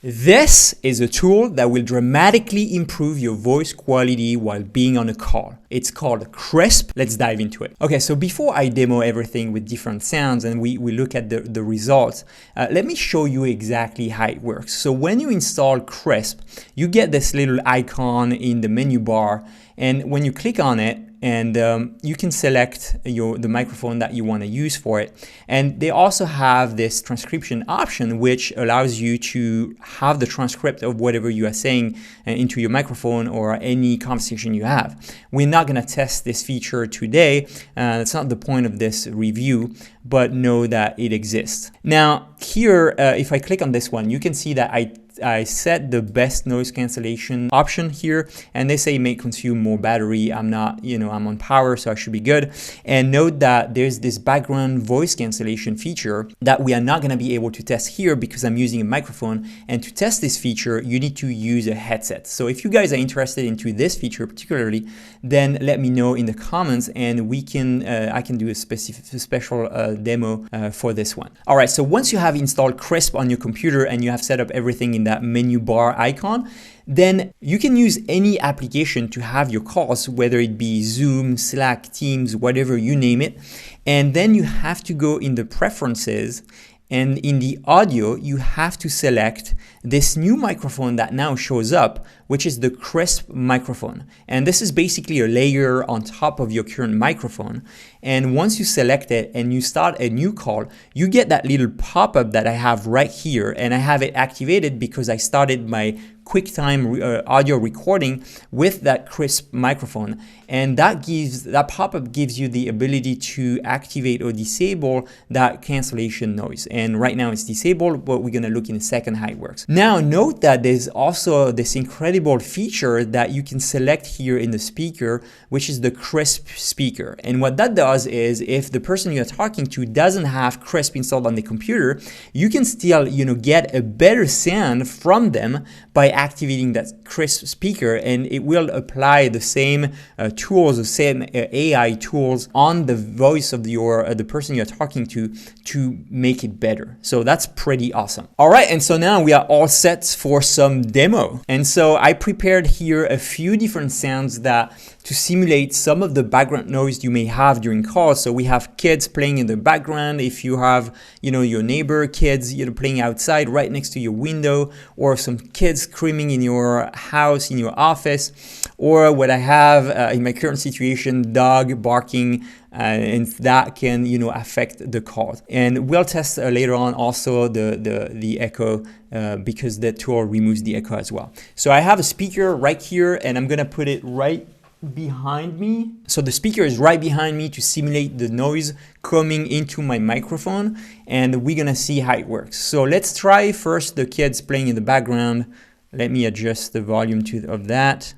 This is a tool that will dramatically improve your voice quality while being on a call. It's called Krisp. Let's dive into it. Okay, so before I demo everything with different sounds and we look at the results, let me show you exactly how it works. So when you install Krisp, you get this little icon in the menu bar, and when you click on it, and you can select the microphone that you want to use for it. And they also have this transcription option, which allows you to have the transcript of whatever you are saying into your microphone or any conversation you have. We're not going to test this feature today. That's not the point of this review, but know that it exists. Now here, if I click on this one, you can see that I set the best noise cancellation option here, and they say it may consume more battery. I'm not, I'm on power, so I should be good. And note that there's this background voice cancellation feature that we are not going to be able to test here because I'm using a microphone. And to test this feature, you need to use a headset. So if you guys are interested into this feature particularly, then let me know in the comments, and we can I can do a special demo for this one. All right, so once you have installed Krisp on your computer and you have set up everything in that menu bar icon, then you can use any application to have your calls, whether it be Zoom, Slack, Teams, whatever, you name it. And then you have to go in the preferences, and in the audio, you have to select this new microphone that now shows up, which is the Krisp microphone. And this is basically a layer on top of your current microphone. And once you select it and you start a new call, you get that little pop-up that I have right here. And I have it activated because I started my QuickTime audio recording with that Krisp microphone. And that pop-up gives you the ability to activate or disable that cancellation noise. And right now it's disabled, but we're gonna look in a second how it works. Now note that there's also this incredible feature that you can select here in the speaker, which is the Krisp speaker. And what that does is, if the person you're talking to doesn't have Krisp installed on the computer, you can still, get a better sound from them by activating that Krisp speaker, and it will apply the same tools, the same AI tools on the voice of the person you're talking to make it better. So that's pretty awesome. All right, and so now we are all set for some demo. And so I prepared here a few different sounds to simulate some of the background noise you may have during calls. So we have kids playing in the background. If you have, your neighbor kids, playing outside right next to your window, or some kids screaming in your house, in your office, or what I have in my current situation, dog barking, and that can, affect the calls. And we'll test later on also the echo because the tool removes the echo as well. So I have a speaker right here, and I'm gonna put it right behind me. So the speaker is right behind me to simulate the noise coming into my microphone, and we're gonna see how it works. So let's try first the kids playing in the background. Let me adjust the volume of that.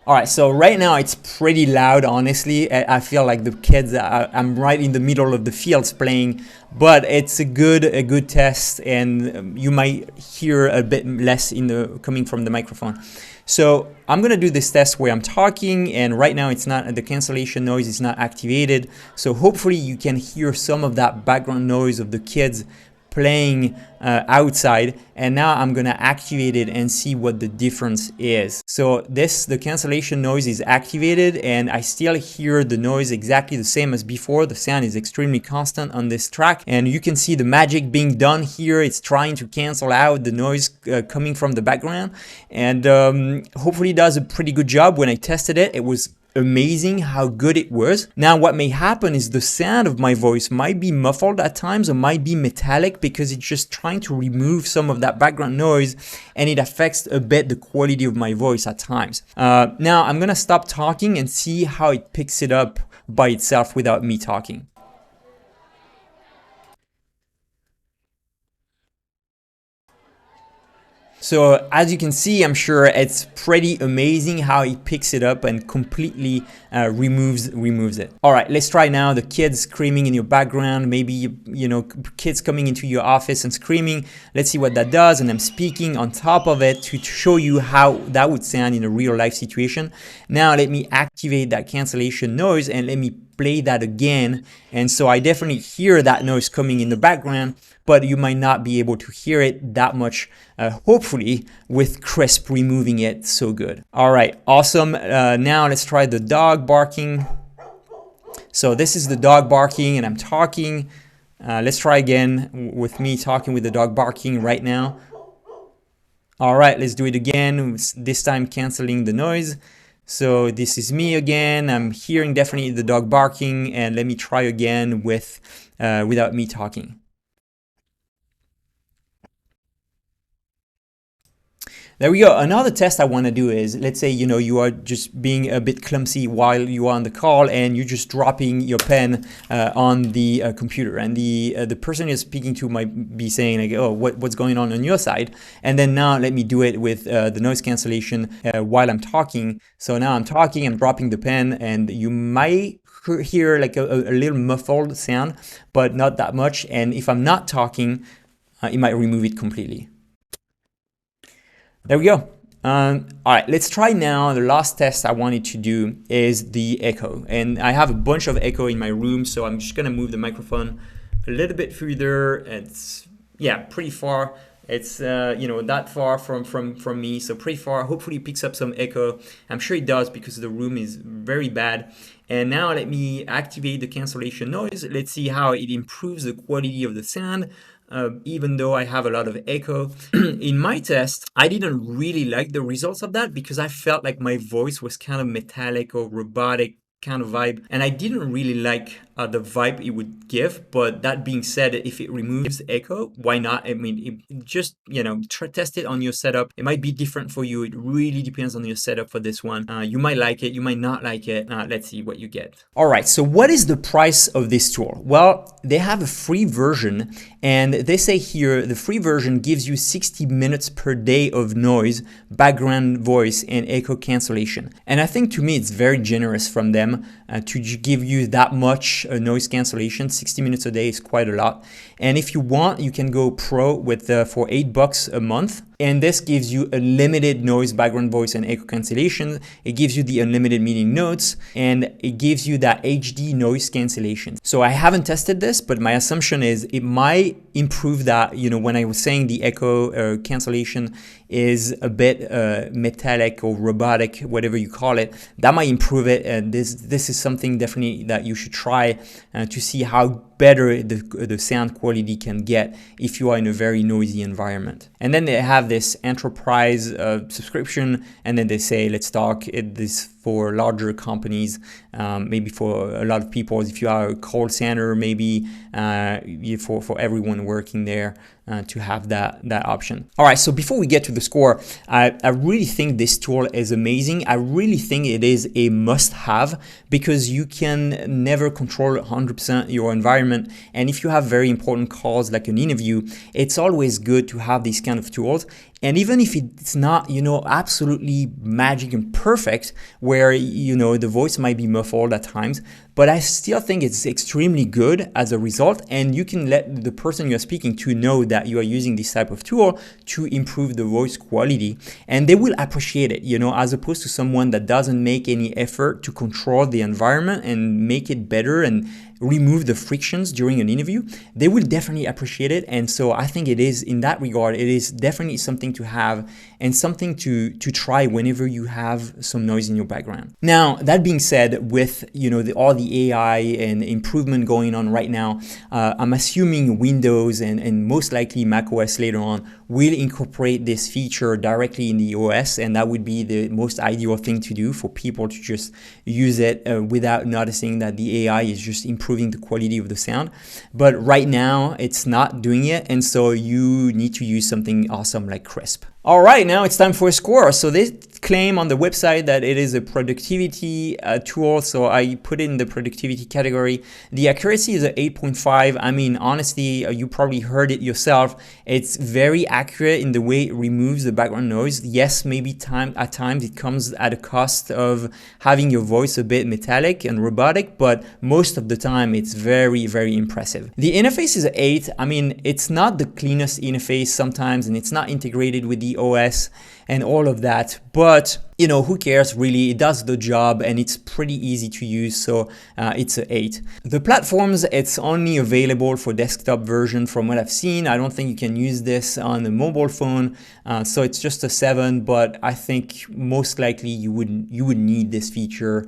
All right, so right now it's pretty loud, honestly. I feel like the kids, I'm right in the middle of the fields playing, but it's a good test, and you might hear a bit less coming from the microphone. So I'm gonna do this test where I'm talking, and right now the cancellation noise is not activated. So hopefully you can hear some of that background noise of the kids playing outside, and now I'm gonna activate it and see what the difference is. So the cancellation noise is activated, and I still hear the noise exactly the same as before. The sound is extremely constant on this track, and you can see the magic being done here. It's trying to cancel out the noise coming from the background, and hopefully it does a pretty good job. When I tested it, it was amazing how good it was. Now what may happen is the sound of my voice might be muffled at times, or might be metallic, because it's just trying to remove some of that background noise, and it affects a bit the quality of my voice at times. Now I'm gonna stop talking and see how it picks it up by itself without me talking. So as you can see, I'm sure it's pretty amazing how it picks it up and completely removes it. All right, let's try now the kids screaming in your background. Maybe, you know, kids coming into your office and screaming. Let's see what that does. And I'm speaking on top of it to show you how that would sound in a real life situation. Now let me activate that cancellation noise and let me play that again. And so I definitely hear that noise coming in the background, but you might not be able to hear it that much, hopefully, with Krisp removing it so good. All right, awesome. Now let's try the dog barking. So this is the dog barking and I'm talking. Let's try again with me talking with the dog barking right now. All right, let's do it again, this time canceling the noise. So this is me again. I'm hearing definitely the dog barking, and let me try again with without me talking. There we go. Another test I want to do is, let's say, you know, you are just being a bit clumsy while you are on the call and you're just dropping your pen on the computer, and the person you're speaking to might be saying like, oh, what's going on your side? And then now let me do it with the noise cancellation while I'm talking. So now I'm talking, I'm dropping the pen, and you might hear like a little muffled sound, but not that much. And if I'm not talking, it might remove it completely. There we go. All right, let's try now. The last test I wanted to do is the echo. And I have a bunch of echo in my room, so I'm just gonna move the microphone a little bit further. It's, yeah, pretty far. It's, you know, that far from me, so pretty far. Hopefully it picks up some echo. I'm sure it does because the room is very bad. And now let me activate the cancellation noise. Let's see how it improves the quality of the sound. Even though I have a lot of echo. In my test, I didn't really like the results of that because I felt like my voice was kind of metallic or robotic kind of vibe, and I didn't really like the vibe it would give. But that being said, if it removes echo, why not? I mean, it just, you know, test it on your setup. It might be different for you. It really depends on your setup for this one. You might like it, you might not like it. Let's see what you get. All right, so what is the price of this tool? Well, they have a free version, and they say here the free version gives you 60 minutes per day of noise, background voice, and echo cancellation. And I think to me it's very generous from them to give you that much noise cancellation. 60 minutes a day is quite a lot. And if you want, you can go pro with for $8 a month. And this gives you unlimited noise, background voice, and echo cancellation. It gives you the unlimited meeting notes, and it gives you that HD noise cancellation. So I haven't tested this, but my assumption is it might improve that. You know, when I was saying the echo cancellation is a bit metallic or robotic, whatever you call it, that might improve it. And this is something definitely that you should try to see how better the sound quality can get if you are in a very noisy environment. And then they have this enterprise subscription, and then they say, let's talk this for larger companies, maybe for a lot of people. If you are a call center, maybe for everyone working there, to have that option. All right, so before we get to the score, I really think this tool is amazing. I really think it is a must-have because you can never control 100% your environment. And if you have very important calls like an interview, it's always good to have these kind of tools. And even if it's not, you know, absolutely magic and perfect, where, you know, the voice might be muffled at times, but I still think it's extremely good as a result. And you can let the person you're speaking to know that you are using this type of tool to improve the voice quality, and they will appreciate it, you know, as opposed to someone that doesn't make any effort to control the environment and make it better and remove the frictions during an interview. They will definitely appreciate it. And so I think it is, in that regard, it is definitely something to have and something to try whenever you have some noise in your background. Now, that being said, with, you know, all the AI and improvement going on right now, I'm assuming Windows and most likely macOS later on will incorporate this feature directly in the OS, and that would be the most ideal thing to do for people to just use it without noticing that the AI is just improving the quality of the sound. But right now it's not doing it, and so you need to use something awesome like Krisp. All right, now it's time for a score. So this claim on the website that it is a productivity tool, so I put it in the productivity category. The accuracy is at 8.5. I mean, honestly, you probably heard it yourself. It's very accurate in the way it removes the background noise. Yes, maybe at times it comes at a cost of having your voice a bit metallic and robotic, but most of the time it's very, very impressive. The interface is an 8. I mean, it's not the cleanest interface sometimes, and it's not integrated with the OS and all of that, but you know, who cares really? It does the job and it's pretty easy to use, so it's an 8. The platforms, it's only available for desktop version from what I've seen. I don't think you can use this on a mobile phone, so it's just a 7, but I think most likely you would need this feature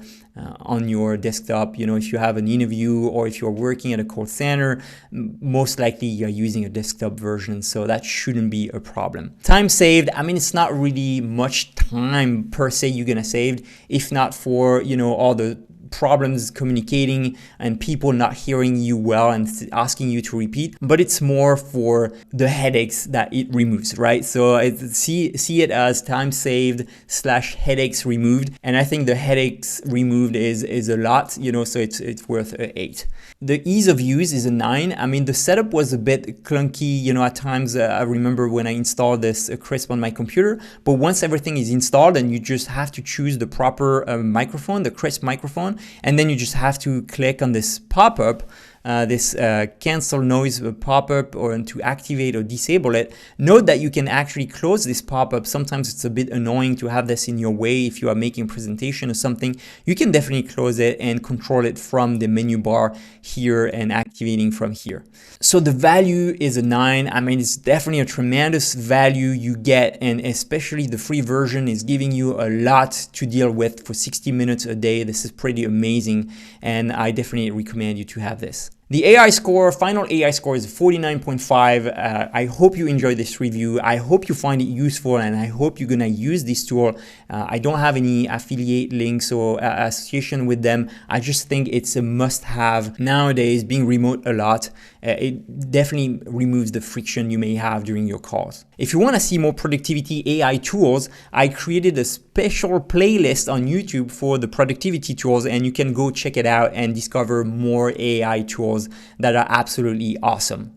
on your desktop. You know, if you have an interview or if you're working at a call center, most likely you're using a desktop version, so that shouldn't be a problem. Time saved, I mean, it's not really much time per se you're gonna save, if not for, you know, all the problems communicating and people not hearing you well and asking you to repeat, but it's more for the headaches that it removes, right? So see it as time saved / headaches removed, and I think the headaches removed is a lot, you know, so it's worth an 8. The ease of use is a 9. I mean, the setup was a bit clunky, you know, at times. I remember when I installed this Krisp on my computer, but once everything is installed and you just have to choose the proper microphone, the Krisp microphone, and then you just have to click on this pop-up, this cancel noise pop-up, or to activate or disable it. Note that you can actually close this pop-up. Sometimes it's a bit annoying to have this in your way if you are making a presentation or something. You can definitely close it and control it from the menu bar here and activating from here. So the value is a 9. I mean, it's definitely a tremendous value you get, and especially the free version is giving you a lot to deal with for 60 minutes a day. This is pretty amazing, and I definitely recommend you to have this. The AI score, final AI score is 49.5. I hope you enjoyed this review. I hope you find it useful, and I hope you're gonna use this tool. I don't have any affiliate links or association with them. I just think it's a must-have nowadays, being remote a lot. It definitely removes the friction you may have during your calls. If you want to see more productivity AI tools, I created a special playlist on YouTube for the productivity tools, and you can go check it out and discover more AI tools that are absolutely awesome.